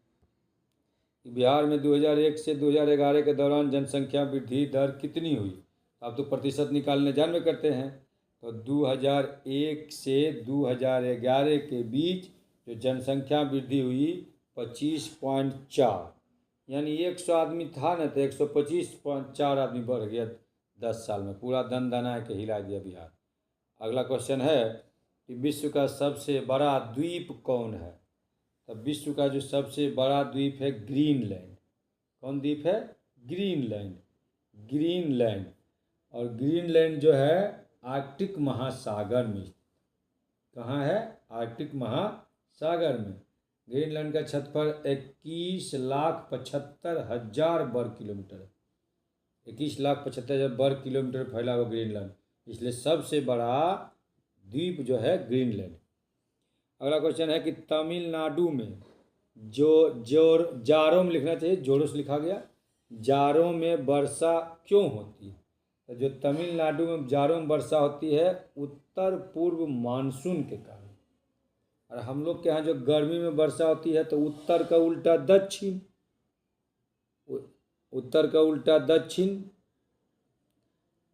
कि बिहार में 2001 से 2011 के दौरान जनसंख्या वृद्धि दर कितनी हुई। आप तो प्रतिशत निकालने जान में करते हैं। तो 2001 से 2011 के बीच जो जनसंख्या वृद्धि हुई 25.4, यानी 100 आदमी था ना, तो 125.4 आदमी बढ़ गया 10 साल में। पूरा दन दना के हिला दिया बिहार। अगला क्वेश्चन है कि विश्व का सबसे बड़ा द्वीप कौन है। तो विश्व का जो सबसे बड़ा द्वीप है ग्रीनलैंड। कौन द्वीप है? ग्रीनलैंड। ग्रीनलैंड। और ग्रीनलैंड जो है आर्कटिक महासागर में। कहाँ है? आर्कटिक महासागर में। ग्रीनलैंड का क्षेत्रफल 21,75,000 वर्ग किलोमीटर है। 21,75,000 वर्ग किलोमीटर फैला हुआ ग्रीनलैंड, इसलिए सबसे बड़ा द्वीप जो है ग्रीनलैंड। अगला क्वेश्चन है कि तमिलनाडु में जाड़ों में लिखना चाहिए, जोरों से लिखा गया, जाड़ों में वर्षा क्यों होती है। तो जो तमिलनाडु में जाड़ों में वर्षा होती है उत्तर पूर्व मानसून के कारण। और हम लोग के यहाँ जो गर्मी में वर्षा होती है तो उत्तर का उल्टा दक्षिण, उत्तर का उल्टा दक्षिण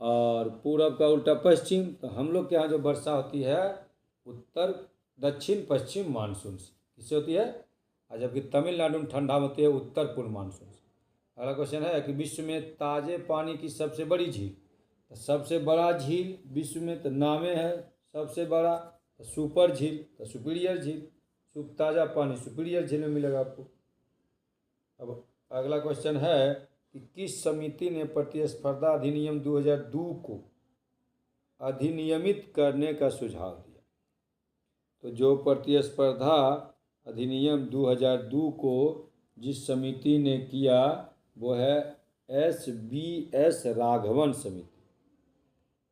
और पूरब का उल्टा पश्चिम। तो हम लोग के यहाँ जो वर्षा होती है उत्तर दक्षिण पश्चिम मानसून से। किससे होती है? और जबकि तमिलनाडु में ठंडा होती है उत्तर पूर्व मानसून से। अगला क्वेश्चन है कि विश्व में ताजे पानी की सबसे बड़ी झील। तो सबसे बड़ा झील विश्व में तो नामे है सबसे बड़ा, तो सुपर झील, तो सुपीरियर झील। ताज़ा पानी सुपीरियर झील में मिलेगा आपको। अब अगला क्वेश्चन है कि किस समिति ने प्रतिस्पर्धा अधिनियम 2002 को अधिनियमित करने का सुझाव दिया। तो जो प्रतिस्पर्धा अधिनियम 2002 को जिस समिति ने किया वो है SBS राघवन समिति।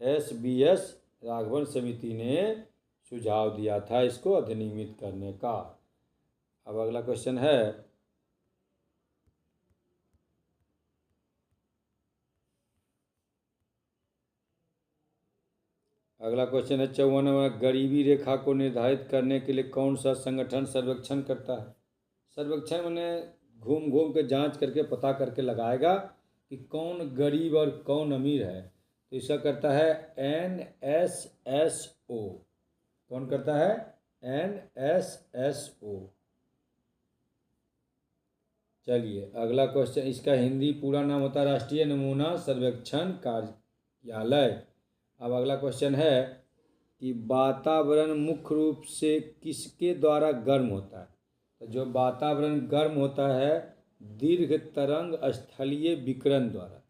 SBS राघवन समिति ने सुझाव दिया था इसको अधिनियमित करने का। अब अगला क्वेश्चन है अगला क्वेश्चन है 54वां, गरीबी रेखा को निर्धारित करने के लिए कौन सा संगठन सर्वेक्षण करता है। सर्वेक्षण मैंने घूम घूम के जांच करके पता करके लगाएगा कि कौन गरीब और कौन अमीर है। तो इसका करता है NSSO। कौन करता है? NSSO। चलिए अगला क्वेश्चन, इसका हिंदी पूरा नाम होता है राष्ट्रीय नमूना सर्वेक्षण कार्यालय। अब अगला क्वेश्चन है कि वातावरण मुख्य रूप से किसके द्वारा गर्म होता है। तो जो वातावरण गर्म होता है दीर्घ तरंग स्थलीय विकिरण द्वारा।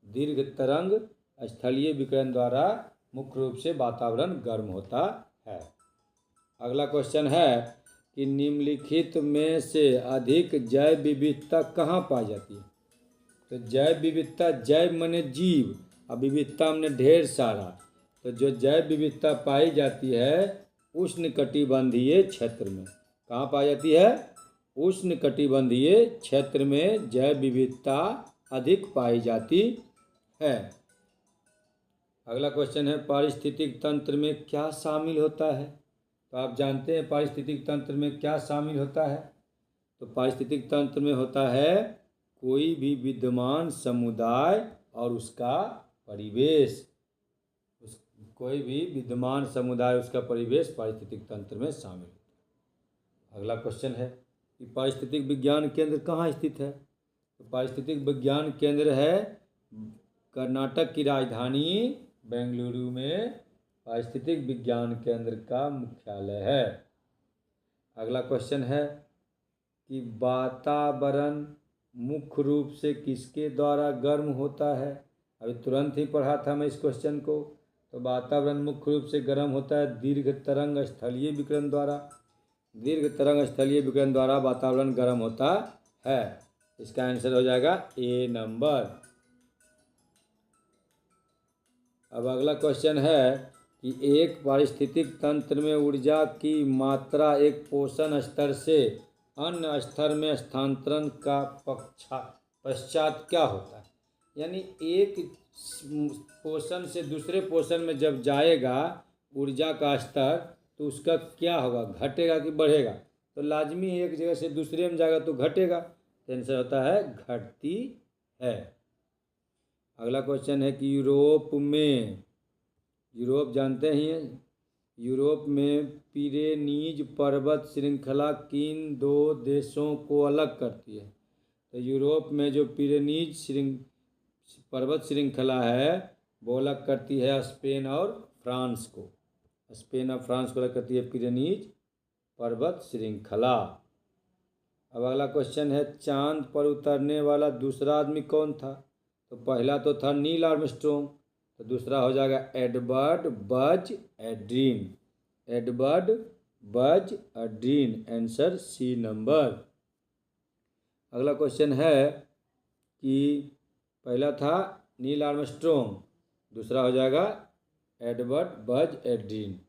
दीर्घ तरंग स्थलीय विकिरण द्वारा मुख्य रूप से वातावरण गर्म होता है। अगला क्वेश्चन है कि निम्नलिखित में से अधिक जैव विविधता कहाँ पाई जाती है। तो जैव विविधता, जैव माने जीव और विविधता माने ढेर सारा। तो जो जैव विविधता पाई जाती है उष्णकटिबंधीय क्षेत्र में। कहाँ पाई जाती है? उष्णकटिबंधीय क्षेत्र में जैव विविधता अधिक पाई जाती है। अगला क्वेश्चन है पारिस्थितिक तंत्र में क्या शामिल होता है। तो आप जानते हैं पारिस्थितिक तंत्र में क्या शामिल होता है। तो पारिस्थितिक तंत्र में होता है कोई भी विद्यमान समुदाय और उसका परिवेश। कोई भी विद्यमान समुदाय उसका परिवेश पारिस्थितिक तंत्र में शामिल होता है। अगला क्वेश्चन है कि पारिस्थितिक विज्ञान केंद्र कहाँ स्थित है। तो पारिस्थितिक विज्ञान केंद्र है कर्नाटक की राजधानी बेंगलुरु में पारिस्थितिक विज्ञान केंद्र का मुख्यालय है। अगला क्वेश्चन है कि वातावरण मुख्य रूप से किसके द्वारा गर्म होता है। अभी तुरंत ही पढ़ा था मैं इस क्वेश्चन को। तो वातावरण मुख्य रूप से गर्म होता है दीर्घ तरंग स्थलीय विकिरण द्वारा। दीर्घ तरंग स्थलीय विकिरण द्वारा वातावरण गर्म होता है। इसका आंसर हो जाएगा ए नंबर। अब अगला क्वेश्चन है कि एक पारिस्थितिक तंत्र में ऊर्जा की मात्रा एक पोषण स्तर से अन्य स्तर में स्थानांतरण का पश्चात क्या होता है। यानी एक पोषण से दूसरे पोषण में जब जाएगा ऊर्जा का स्तर तो उसका क्या होगा, घटेगा कि बढ़ेगा। तो लाजमी एक जगह से दूसरे में जाएगा तो घटेगा, तो आंसर होता है घटती है। अगला क्वेश्चन है कि यूरोप जानते ही हैं, यूरोप में पिरेनीज पर्वत श्रृंखला किन दो देशों को अलग करती है। तो यूरोप में जो पिरेनीज पर्वत श्रृंखला है वो अलग करती है स्पेन और फ्रांस को। स्पेन और फ्रांस को अलग करती है पिरेनीज पर्वत श्रृंखला। अब अगला क्वेश्चन है चांद पर उतरने वाला दूसरा आदमी कौन था। तो पहला तो था नील आर्मस्ट्रॉन्ग, तो दूसरा हो जाएगा एडवर्ड बज एड्रीन। एडवर्ड बज एड्रीन, आंसर सी नंबर। अगला क्वेश्चन है कि पहला था नील आर्मस्ट्रॉन्ग, दूसरा हो जाएगा एडवर्ड बज एड्रीन।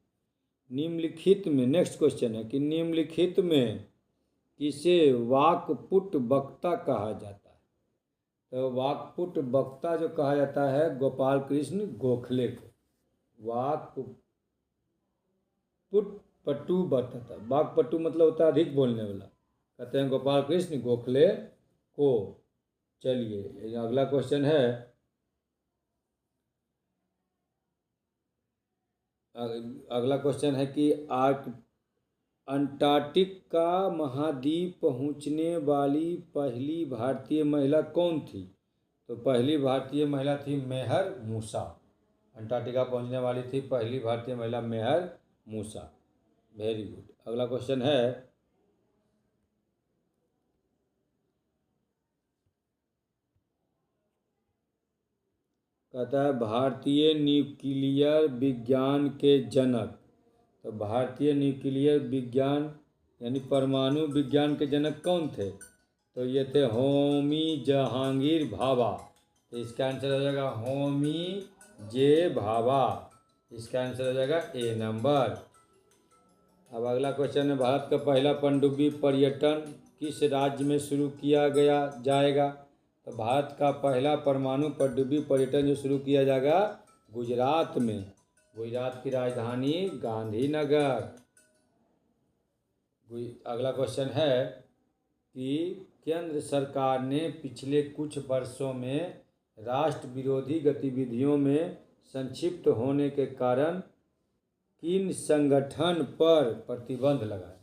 निम्नलिखित में, नेक्स्ट क्वेश्चन है कि निम्नलिखित में किसे वाकपुट वक्ता कहा जाता है। तो वाकपुट वक्ता जो कहा जाता है गोपाल कृष्ण गोखले को वाकपटु वक्ता। वाकपटु मतलब होता है अधिक बोलने वाला, कहते हैं गोपाल कृष्ण गोखले को। चलिए अगला क्वेश्चन है, अगला क्वेश्चन है कि अंटार्कटिका महाद्वीप पहुंचने वाली पहली भारतीय महिला कौन थी। तो पहली भारतीय महिला थी मेहर मूसा। अंटार्कटिका पहुंचने वाली थी पहली भारतीय महिला मेहर मूसा। Very good. अगला क्वेश्चन है, कहता है भारतीय न्यूक्लियर विज्ञान के जनक। तो भारतीय न्यूक्लियर विज्ञान यानी परमाणु विज्ञान के जनक कौन थे। तो ये थे होमी जहांगीर भाभा। तो इसका आंसर हो जाएगा होमी जे भाभा। इसका आंसर हो जाएगा ए नंबर। अब अगला क्वेश्चन है भारत का पहला पनडुब्बी पर्यटन किस राज्य में शुरू किया जाएगा। तो भारत का पहला परमाणु पनडुब्बी पर्यटन जो शुरू किया जाएगा गुजरात में। गुजरात की राजधानी गांधीनगर। अगला क्वेश्चन है कि केंद्र सरकार ने पिछले कुछ वर्षों में राष्ट्र विरोधी गतिविधियों में संक्षिप्त होने के कारण किन संगठन पर प्रतिबंध लगाया।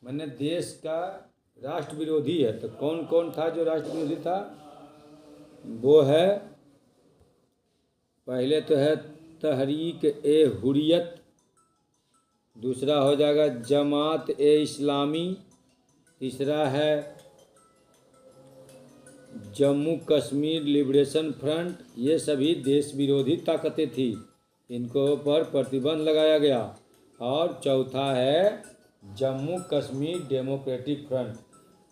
मैंने देश का राष्ट्र विरोधी है, तो कौन कौन था जो राष्ट्र विरोधी था। वो है, पहले तो है तहरीक ए हुर्रियत, दूसरा हो जाएगा जमात ए इस्लामी, तीसरा है जम्मू कश्मीर लिबरेशन फ्रंट। ये सभी देश विरोधी ताकतें थी, इनको पर प्रतिबंध लगाया गया। और चौथा है जम्मू कश्मीर डेमोक्रेटिक फ्रंट।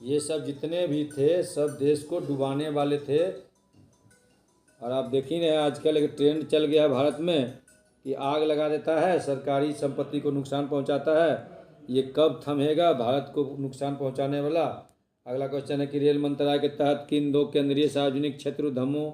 ये सब जितने भी थे सब देश को डुबाने वाले थे। और आप देख ही रहे हैं आजकल एक ट्रेंड चल गया है भारत में कि आग लगा देता है, सरकारी संपत्ति को नुकसान पहुंचाता है। ये कब थमेगा भारत को नुकसान पहुंचाने वाला। अगला क्वेश्चन है कि रेल मंत्रालय के तहत किन दो केंद्रीय सार्वजनिक क्षेत्र उद्यमों।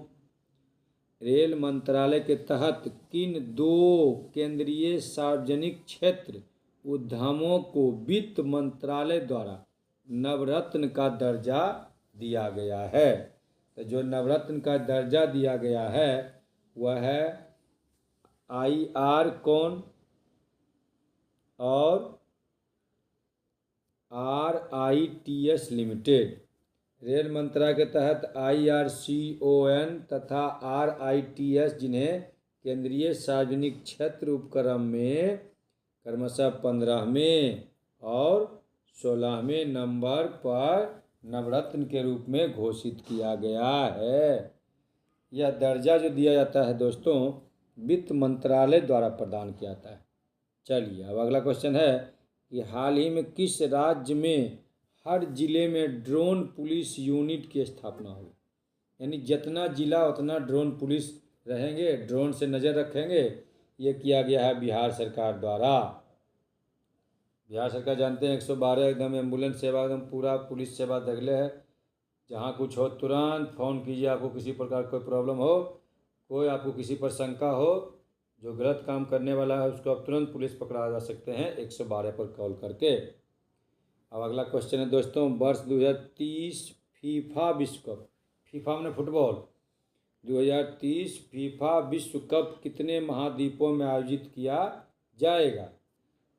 रेल मंत्रालय के तहत किन दो केंद्रीय सार्वजनिक क्षेत्र उद्यमों को वित्त मंत्रालय द्वारा नवरत्न का दर्जा दिया गया है। तो जो नवरत्न का दर्जा दिया गया है वह है IRCON और RITES लिमिटेड। रेल मंत्रालय के तहत IRCON तथा RITES जिन्हें केंद्रीय सार्वजनिक क्षेत्र उपक्रम में क्रमशः 15वें और 16वें नंबर पर नवरत्न के रूप में घोषित किया गया है। यह दर्जा जो दिया जाता है दोस्तों वित्त मंत्रालय द्वारा प्रदान किया जाता है। चलिए अब अगला क्वेश्चन है कि हाल ही में किस राज्य में हर जिले में ड्रोन पुलिस यूनिट की स्थापना हुई। यानी जितना जिला उतना ड्रोन पुलिस रहेंगे, ड्रोन से नज़र रखेंगे। ये किया गया है बिहार सरकार द्वारा। बिहार सरकार जानते हैं 112 एकदम एम्बुलेंस सेवा, एकदम पूरा पुलिस सेवा दगले है। जहाँ कुछ हो तुरंत फ़ोन कीजिए, आपको किसी प्रकार कोई प्रॉब्लम हो, कोई आपको किसी पर शंका हो, जो गलत काम करने वाला है उसको आप तुरंत पुलिस पकड़ा जा सकते हैं 112 पर कॉल करके। अब अगला क्वेश्चन है दोस्तों, वर्ष 2030 फीफा विश्व कप, फीफा में फुटबॉल, 2030 फीफा विश्व कप कितने महाद्वीपों में आयोजित किया जाएगा।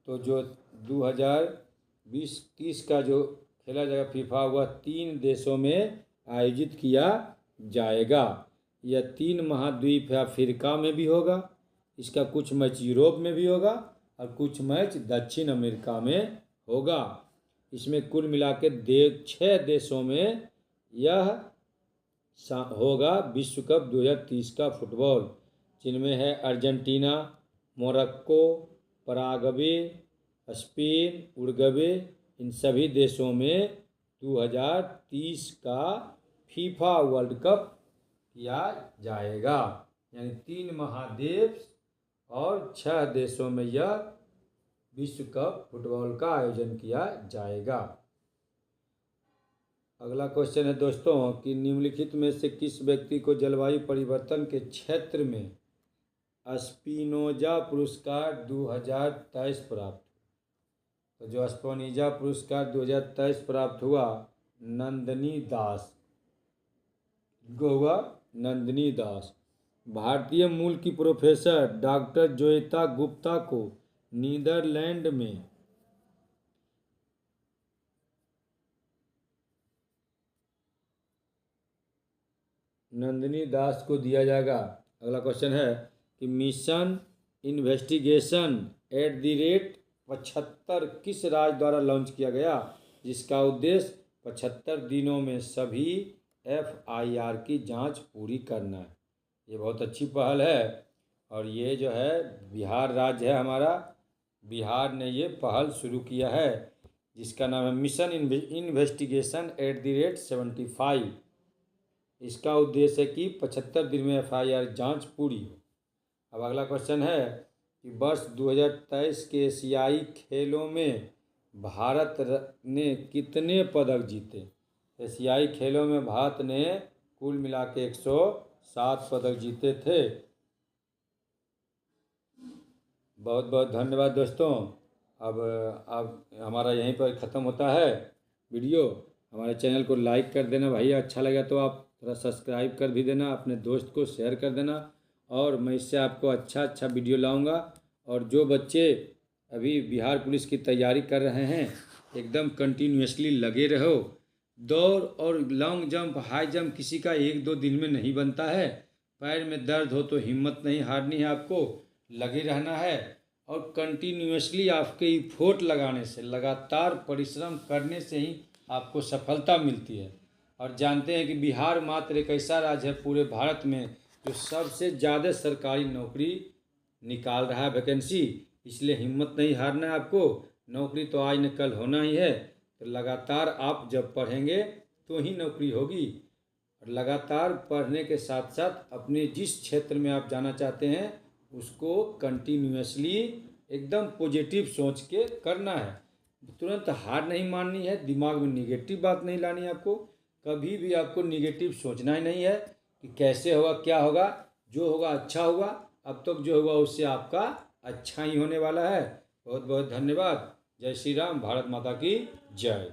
तो जो 2020-30 का जो खेला जाएगा फीफा, वह 3 देशों में आयोजित किया जाएगा। यह 3 महाद्वीप है, अफ्रीका में भी होगा, इसका कुछ मैच यूरोप में भी होगा और कुछ मैच दक्षिण अमेरिका में होगा। इसमें कुल मिला के 6 देशों में यह होगा विश्व कप 2030 का फुटबॉल, जिनमें है Argentina, Morocco, Paraguay, Spain, Uruguay. इन सभी देशों में 2030 का फीफा वर्ल्ड कप किया जाएगा। यानी 3 महाद्वीप और 6 देशों में यह विश्व कप फुटबॉल का आयोजन किया जाएगा। अगला क्वेश्चन है दोस्तों कि निम्नलिखित में से किस व्यक्ति को जलवायु परिवर्तन के क्षेत्र में स्पिनोजा पुरस्कार 2023 प्राप्त। तो जो स्पिनोजा पुरस्कार 2023 प्राप्त हुआ नंदिनी दास को हुआ, नंदिनी दास। भारतीय मूल की प्रोफेसर डॉक्टर जोयिता गुप्ता को नीदरलैंड में नंदिनी दास को दिया जाएगा। अगला क्वेश्चन है कि मिशन इन्वेस्टिगेशन @75 किस राज्य द्वारा लॉन्च किया गया, जिसका उद्देश्य 75 दिनों में सभी FIR की जांच पूरी करना है। ये बहुत अच्छी पहल है और ये जो है बिहार राज्य है हमारा, बिहार ने ये पहल शुरू किया है जिसका नाम है मिशन इन्वेस्टिगेशन @75। इसका उद्देश्य है कि 75 दिन में FIR जांच पूरी हो। अब अगला क्वेश्चन है कि वर्ष 2023 के एशियाई खेलों में भारत ने कितने पदक जीते। एशियाई खेलों में भारत ने कुल मिला के 107 पदक जीते थे। बहुत बहुत धन्यवाद दोस्तों। अब हमारा यहीं पर ख़त्म होता है वीडियो। हमारे चैनल को लाइक कर देना भाई, अच्छा लगा तो आप थोड़ा सब्सक्राइब कर भी देना, अपने दोस्त को शेयर कर देना और मैं इससे आपको अच्छा वीडियो लाऊंगा। और जो बच्चे अभी बिहार पुलिस की तैयारी कर रहे हैं एकदम कंटिन्यूसली लगे रहो। दौड़ और लॉन्ग जंप, हाई जंप किसी का 1-2 दिन में नहीं बनता है। पैर में दर्द हो तो हिम्मत नहीं हारनी है, आपको लगे रहना है और कंटिन्यूसली आपके एफर्ट लगाने से, लगातार परिश्रम करने से ही आपको सफलता मिलती है। और जानते हैं कि बिहार मात्र एक ऐसा राज्य है पूरे भारत में जो सबसे ज़्यादा सरकारी नौकरी निकाल रहा है, वैकेंसी। इसलिए हिम्मत नहीं हारना है आपको, नौकरी तो आज न कल होना ही है। तो लगातार आप जब पढ़ेंगे तो ही नौकरी होगी। और लगातार पढ़ने के साथ साथ अपने जिस क्षेत्र में आप जाना चाहते हैं उसको कंटिन्यूसली एकदम पॉजिटिव सोच के करना है। तुरंत हार नहीं माननी है, दिमाग में निगेटिव बात नहीं लानी है आपको। कभी भी आपको निगेटिव सोचना ही नहीं है कि कैसे होगा, क्या होगा। जो होगा अच्छा होगा। अब तक जो होगा उससे आपका अच्छा ही होने वाला है। बहुत बहुत धन्यवाद। जय श्री राम। भारत माता की जय।